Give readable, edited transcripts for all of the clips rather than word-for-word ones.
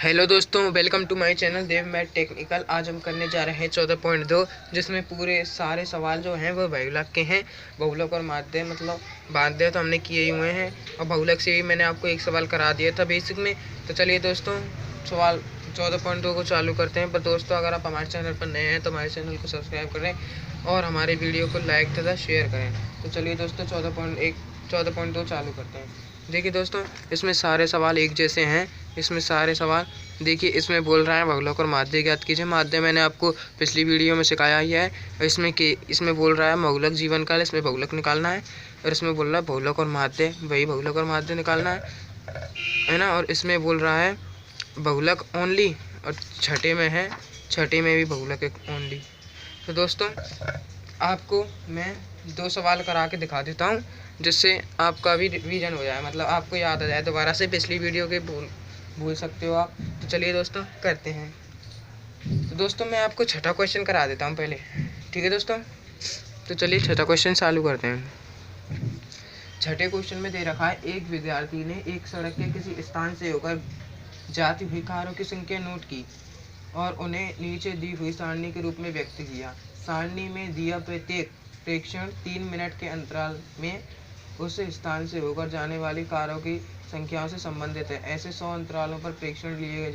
Hello दोस्तों, welcome to my channel Dev math technical. आज हम करने जा रहे हैं 14.2, जिसमें पूरे सारे सवाल जो हैं वो बहुलक के हैं। बहुलक और माध्य मतलब बाध्य तो हमने किए ही हुए हैं, और बहुलक से भी मैंने आपको एक सवाल करा दिया था बेसिक में। तो चलिए दोस्तों, सवाल 14.2 को चालू करते हैं। पर दोस्तों, अगर आप हमारे चैनल पर नए हैं तो हमारे चैनल को सब्सक्राइब करें और हमारे वीडियो को लाइक तथा शेयर करें। तो चलिए दोस्तों, 14.2 चालू करते हैं। देखिए दोस्तों, इसमें सारे सवाल एक जैसे हैं। इसमें सारे सवाल देखिए, इसमें बोल रहा है बहुलक और माध्य ज्ञात कीजिए। माध्य मैंने आपको पिछली वीडियो में सिखाया ही है। इसमें बोल रहा है बहुलक जीवन काल, इसमें बहुलक निकालना है। और इसमें बोल रहा है बहुलक और माध्य, वही बहुलक और माध्य निकालना है ना। और इसमें बोल रहा है बहुलक ओनली, और छठे में है, छठे में भी बहुलक एक ओनली। तो दोस्तों, आपको मैं दो सवाल करा के दिखा देता हूँ, जिससे आपका भी रिवीजन हो जाए, मतलब आपको याद आ जाए दोबारा से। पिछली वीडियो के भूल सकते हो आप। तो चलिए दोस्तों, करते हैं। तो दोस्तों, मैं आपको छठा क्वेश्चन करा देता हूँ पहले, ठीक है दोस्तों। तो चलिए छठा क्वेश्चन चालू करते हैं। छठे क्वेश्चन में दे रखा है, एक विद्यार्थी ने एक सड़क के किसी स्थान से होकर जाती हुई कारों की संख्या नोट की और उन्हें नीचे दी हुई सारणी के रूप में व्यक्त किया। सारणी में दिया प्रत्येक प्रेक्षण 3 मिनट के अंतराल में उस स्थान से होकर जाने वाली कारों की संख्याओं से संबंधित है। ऐसे 100 अंतरालों पर प्रेक्षण लिए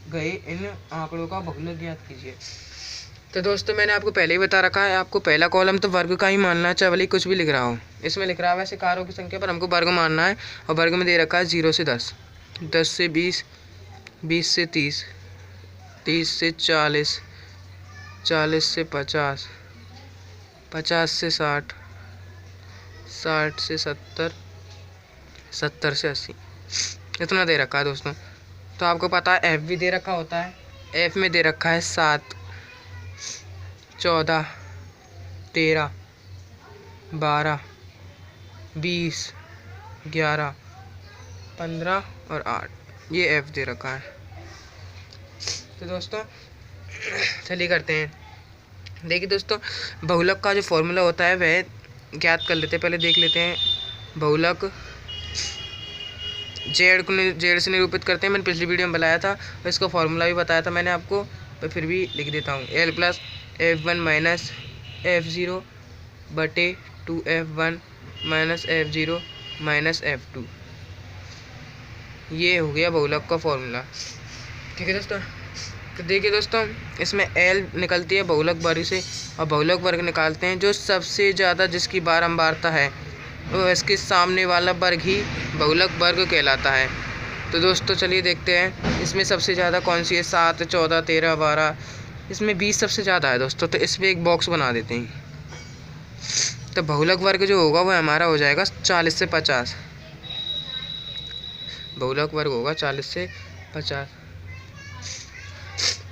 गए इन आंकड़ों का बहुलक ज्ञात कीजिए। तो दोस्तों, मैंने आपको पहले ही बता रखा है, आपको पहला कॉलम तो वर्ग का ही मानना है, चाहे भले कुछ भी लिख रहा हो। इसमें लिख रहा है वैसे कारों की संख्या, पर हमको वर्ग मानना है। और वर्ग में दे रखा है 0 से 10, 10 से 20, 20 से 30, 30 से 40, 40 से 50, 50 से 60, 60 से 70, 70 से 80, इतना दे रखा है दोस्तों। तो आपको पता है एफ भी दे रखा होता है। एफ में दे रखा है 7, 14, 13, 12, 20, 11, 15 और 8, ये एफ दे रखा है। तो दोस्तों, चलिए करते हैं। देखिए दोस्तों, बहुलक का जो फॉर्मूला होता है वह ज्ञात कर लेते हैं। पहले देख लेते हैं। बहुलक जेड से निरूपित करते हैं। मैंने पिछली वीडियो में बताया था, और इसका फॉर्मूला भी बताया था मैंने आपको, पर फिर भी लिख देता हूँ। L plus F1 minus F0 बटे 2F1 minus F0 minus F2, ये हो गया बहुलक का फॉर्मूला, ठीक है दोस्तों। तो देखिए दोस्तों, इसमें एल निकलती है बहुलक वर्ग से, और बहुलक वर्ग निकालते हैं जो सबसे ज़्यादा जिसकी बारंबारता है, तो इसके सामने वाला वर्ग ही बहुलक वर्ग कहलाता है। तो दोस्तों चलिए देखते हैं, इसमें सबसे ज़्यादा कौन सी है। 7, 14, 13, 12, इसमें 20 सबसे ज़्यादा है दोस्तों। तो इसमें एक बॉक्स बना देते हैं। तो बहुलक वर्ग जो होगा वो हमारा हो जाएगा 40 से 50। बहुलक वर्ग होगा 40 से 50।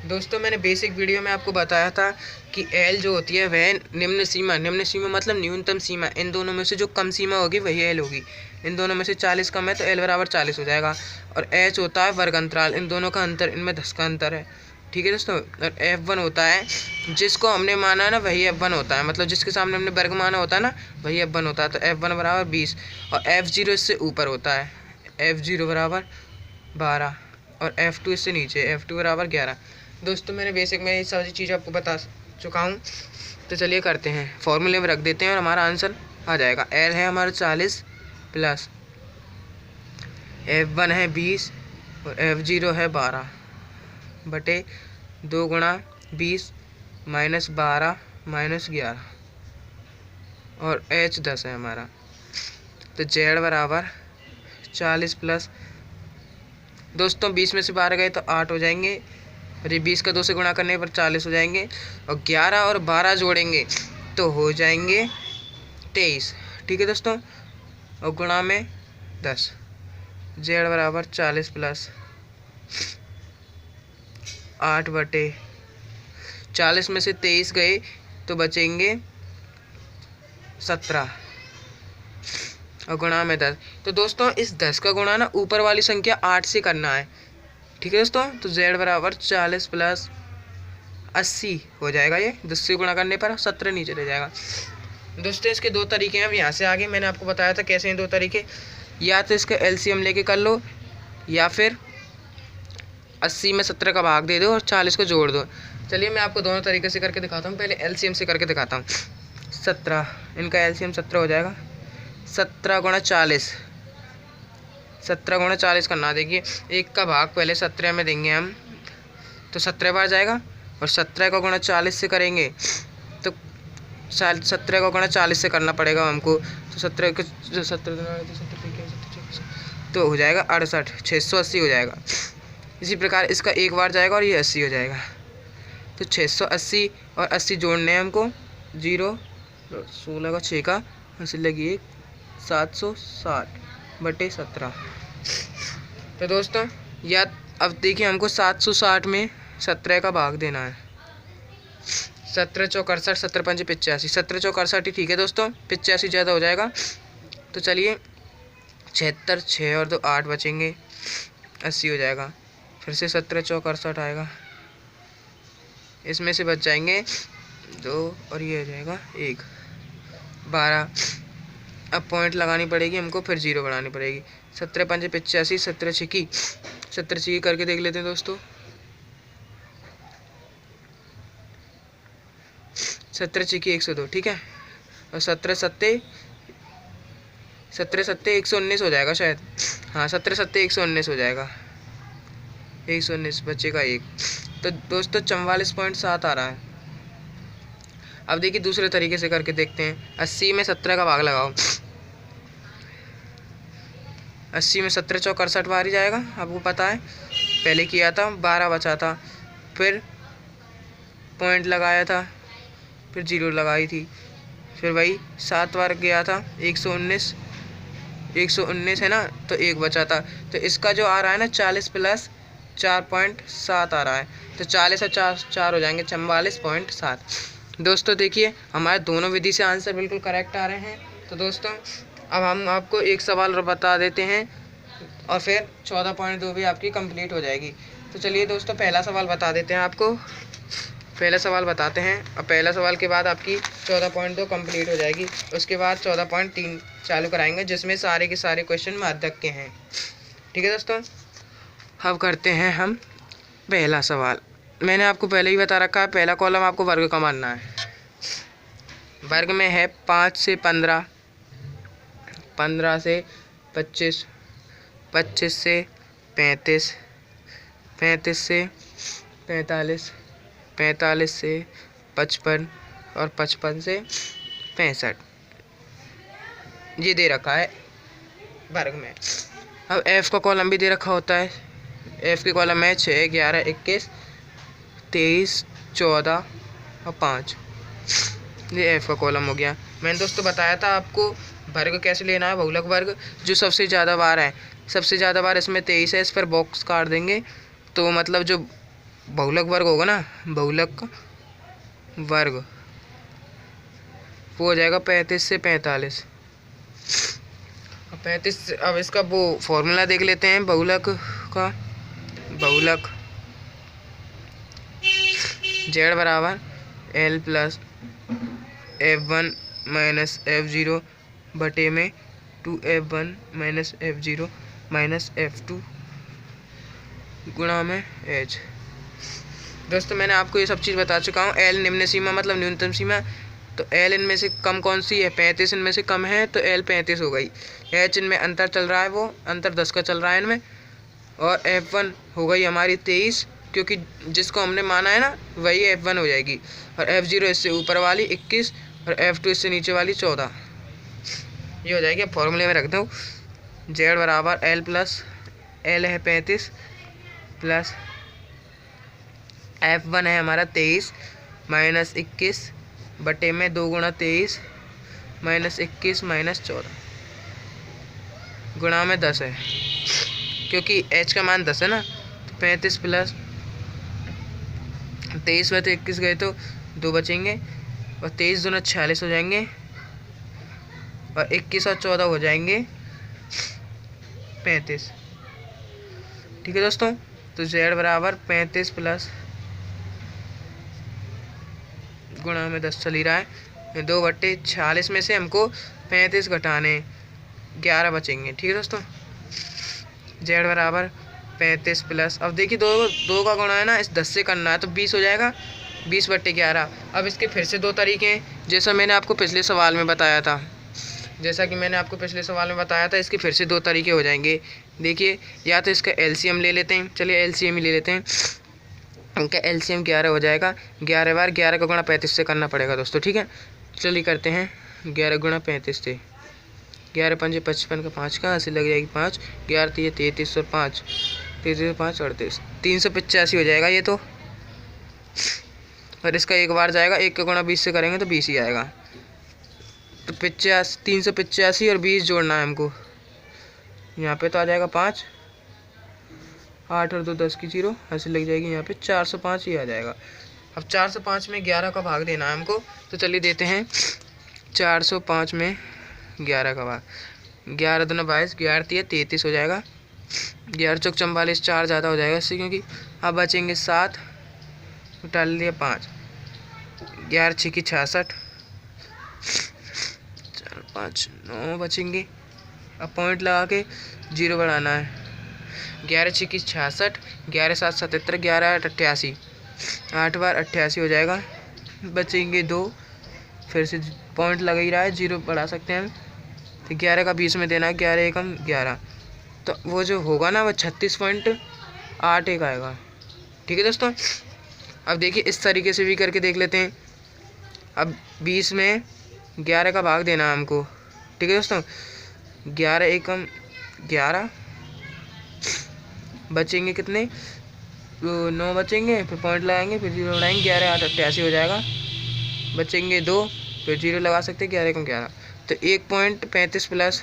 दोस्तों, मैंने बेसिक वीडियो में आपको बताया था कि एल जो होती है वह निम्न सीमा मतलब न्यूनतम सीमा, इन दोनों में से जो कम सीमा होगी वही एल होगी। इन दोनों में से 40 कम है तो एल बराबर 40 हो जाएगा। और एच होता है वर्ग अंतराल, इन दोनों का अंतर, इनमें 10 का अंतर है, ठीक है दोस्तों। और F1 होता है जिसको हमने माना है ना, वही F1 होता है, मतलब जिसके सामने हमने वर्ग माना होता है ना, वही F1 होता है। तो F1 बराबर 20, और F0 इससे ऊपर होता है, F0 बराबर 12, और F2 इससे नीचे, F2 बराबर 11। दोस्तों, मैंने बेसिक में ये सारी चीज़ आपको बता चुका हूँ। तो चलिए करते हैं, फॉर्मूले में रख देते हैं और हमारा आंसर आ जाएगा। एल है हमारा 40 प्लस F1 है 20 और F0 है 12 बटे 2 गुणा 20 माइनस 12 माइनस 11, और H 10 है हमारा। तो Z बराबर 40 प्लस, दोस्तों 20 में से 12 गए तो 8 हो जाएंगे, और ये 20 का 2 से गुणा करने पर 40 हो जाएंगे, और 11 और 12 जोड़ेंगे तो हो जाएंगे 23, ठीक है दोस्तों। और गुणा में 10, Z बराबर 40 प्लस 8 बटे 40 में से 23 गए तो बचेंगे 17, और गुणा में 10। तो दोस्तों, इस 10 का गुणा ना ऊपर वाली संख्या 8 से करना है, ठीक है दोस्तों। तो Z बराबर 40 प्लस 80 हो जाएगा। ये 10 से गुणा करने पर 17 नीचे रह जाएगा। दोस्तों, इसके दो तरीके हैं। अब यहाँ से आगे मैंने आपको बताया था कैसे हैं दो तरीके, या तो इसका एलसीएम लेके कर लो, या फिर 80 में 17 का भाग दे दो और 40 को जोड़ दो। चलिए मैं आपको दोनों तरीके से करके दिखाता हूँ। पहले एलसीएम से करके दिखाता हूँ। 17, इनका एलसीएम 17 हो जाएगा। 17 गुणा 40, 17 गुणा 40 करना। देखिए एक का भाग पहले 17 में देंगे हम तो 17 बार जाएगा, और 17 का गुणा 40 से करेंगे तो 17 का गुणा 40 से करना पड़ेगा हमको। तो 17 को 17 तो हो जाएगा 68, 680 हो जाएगा। इसी प्रकार इसका एक बार जाएगा और ये 80 हो जाएगा। तो 680 और 80 जोड़ने हैं हमको। 0 16 का 6 का 80 लगी 1, 760/17। तो दोस्तों या अब देखिए हमको 760 में 17 का भाग देना है। 17 चौक 68, 17 पंच 85, 17 चौक 68 ही ठीक है दोस्तों, 85 ज़्यादा हो जाएगा। तो चलिए 76, 6 और 2 8 बचेंगे, 80 हो जाएगा। फिर से 17 चौक 68 आएगा, इसमें से बच जाएंगे 2 और ये हो जाएगा 1, 12। अब पॉइंट लगानी पड़ेगी हमको, फिर 0 बढ़ानी पड़ेगी। 17 पंच 85, 17 छिकी, 17 छिकी करके देख लेते हैं दोस्तों। 17 छिकी 102, ठीक है। और 17 सत्ते 119 हो जाएगा शायद। हाँ 17 सत्ते 119 हो जाएगा, 119 बचेगा 1। तो दोस्तों 44.7 आ रहा है। अब देखिए दूसरे तरीके से करके देखते हैं। 80 में 17 का भाग लगाओ। 80 में 17 चौक 68 बार ही जाएगा, आपको पता है, पहले किया था। 12 बचा था, फिर पॉइंट लगाया था, फिर 0 लगाई थी, फिर वही 7 बार गया था। 119 है ना, तो 1 बचा था। तो इसका जो आ रहा है ना 40 + 4.7 आ रहा है। तो 40 और 4 हो जाएंगे 44.7। दोस्तों देखिए हमारे दोनों विधि से आंसर बिल्कुल करेक्ट आ रहे हैं। तो दोस्तों अब हम आपको एक सवाल और बता देते हैं और फिर 14.2 भी आपकी कंप्लीट हो जाएगी। तो चलिए दोस्तों पहला सवाल बता देते हैं आपको। पहला सवाल बताते हैं और पहला सवाल के बाद आपकी 14.2 कंप्लीट हो जाएगी। उसके बाद 14.3 चालू कराएंगे, जिसमें सारे के सारे क्वेश्चन माध्यक के हैं। ठीक है दोस्तों, अब करते हैं हम पहला सवाल। मैंने आपको पहले ही बता रखा है, पहला कॉलम आपको वर्ग का मानना है। वर्ग में है 5 से 15, 15 से 25, 25 से 35, 35 से 45, 45 से 55 और 55 से 65। ये दे रखा है वर्ग में। अब एफ का कॉलम भी दे रखा होता है। एफ के कॉलम है 6, 11, 21, 23, 14 और 5। ये एफ का कॉलम हो गया। मैंने दोस्तों बताया था आपको वर्ग कैसे लेना है, बहुलक वर्ग। जो सबसे ज़्यादा बार है, सबसे ज़्यादा बार इसमें 23 है, इस पर बॉक्स काट देंगे तो मतलब जो बहुलक वर्ग होगा ना, बहुलक वर्ग वो हो जाएगा 35 से 45। 35। अब इसका वो फॉर्मूला देख लेते हैं बहुलक का। बहुलक Z बराबर L + F1 - F0 बटे में 2F1 - F0 - F2 गुणा में H। दोस्तों मैंने आपको ये सब चीज़ बता चुका हूँ। L निम्न सीमा मतलब न्यूनतम सीमा। तो L इनमें से कम कौन सी है? 35 इनमें से कम है, तो L 35 हो गई। H इनमें अंतर चल रहा है, वो अंतर 10 का चल रहा है इनमें। और F1 हो गई हमारी 23, क्योंकि जिसको हमने माना है ना वही F1 हो जाएगी। और F0 इससे ऊपर वाली 21 और F2 इससे नीचे वाली 14। ये हो जाएगी। अब फॉर्मूले में रख दो। Z बराबर L + L है 35 प्लस F1 है हमारा 23 - 21 बटे में 2 गुणा 23 - 21 - 14 गुणा में 10 है, क्योंकि H का मान 10 है ना। तो 35 प्लस 23 में तो 21 गए तो 2 बचेंगे, और 23 दूना 46 हो जाएंगे, और 21 और 14 हो जाएंगे 35। ठीक है दोस्तों, तो Z बराबर 35 प्लस गुणा में 10 चल ही रहा है। 2/46 में से हमको 35 घटाने 11 बचेंगे। ठीक है दोस्तों, Z बराबर 35 प्लस, अब देखिए दो दो का गुणा है ना, इस 10 से करना है तो 20 हो जाएगा, 20/11। अब इसके फिर से दो तरीके हैं, जैसा मैंने आपको पिछले सवाल में बताया था, इसके फिर से दो तरीके हो जाएंगे। देखिए, या तो इसका एलसीएम ले लेते हैं, चलिए एलसीएम ही ले लेते हैं। इनका एलसीएम 11 हो जाएगा, 11 बार 11 का गुणा 35 से करना पड़ेगा दोस्तों, ठीक है। चलिए करते हैं, 11 गुणा 35 से, 11 पंजे 55 का 5 कहाँ से लग जाएगी 5, 11 3 33 और 5 33 5 38, 385 हो जाएगा ये तो। और इसका एक बार जाएगा, 1 का गुणा 20 से करेंगे तो 20 ही आएगा। तो 385 और 20 जोड़ना है हमको, यहाँ पे तो आ जाएगा 5, 8 और 2 10 की 0 ऐसे लग जाएगी, यहाँ पे 405 ही आ जाएगा। अब 405 में 11 का भाग देना है हमको, तो चलिए देते हैं। 405 में 11 का भाग, 11 दूना 22, 11 3 33 हो जाएगा, 11 चौक 44, 4 ज़्यादा हो जाएगा इससे, क्योंकि अब बचेंगे 7, डाल दिया 5, 11 6 की 66, 4 5 9 बचेंगे। अब पॉइंट लगा के 0 बढ़ाना है, 11 6 की 66, 11 7 77, 11 8 88, 8 बार 88 हो जाएगा, बचेंगे 2, फिर से पॉइंट लग ही रहा है, 0 बढ़ा सकते हैं हम, तो 11 का 20 में देना है, 11 एकम 11, तो वो जो होगा ना वो 36.81 आएगा, ठीक है दोस्तों। अब देखिए इस तरीके से भी करके देख लेते हैं। अब 20 में 11 का भाग देना है हमको, ठीक है दोस्तों। 11 एकम 11, बचेंगे कितने, 9 बचेंगे, फिर पॉइंट लगाएंगे, फिर 0 बढ़ाएंगे, 11 8 88 हो जाएगा, बचेंगे 2, फिर 0 लगा सकते हैं, 11 एकम 11, तो 1.35 प्लस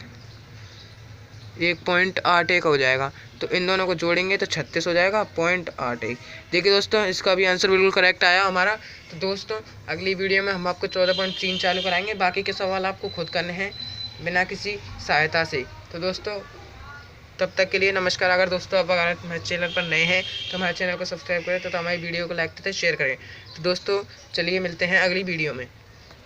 1.81 हो जाएगा। तो इन दोनों को जोड़ेंगे तो 36 हो जाएगा, 0.81। देखिए दोस्तों, इसका भी आंसर बिल्कुल करेक्ट आया हमारा। तो दोस्तों अगली वीडियो में हम आपको 14.3 चालू कराएंगे, बाकी के सवाल आपको खुद करने हैं बिना किसी सहायता से। तो दोस्तों तब तक के लिए नमस्कार। अगर दोस्तों आप अगर हमारे चैनल पर नए हैं तो हमारे चैनल को सब्सक्राइब करें, तो हमारी वीडियो को लाइक तथा शेयर करें। तो दोस्तों चलिए मिलते हैं अगली वीडियो में।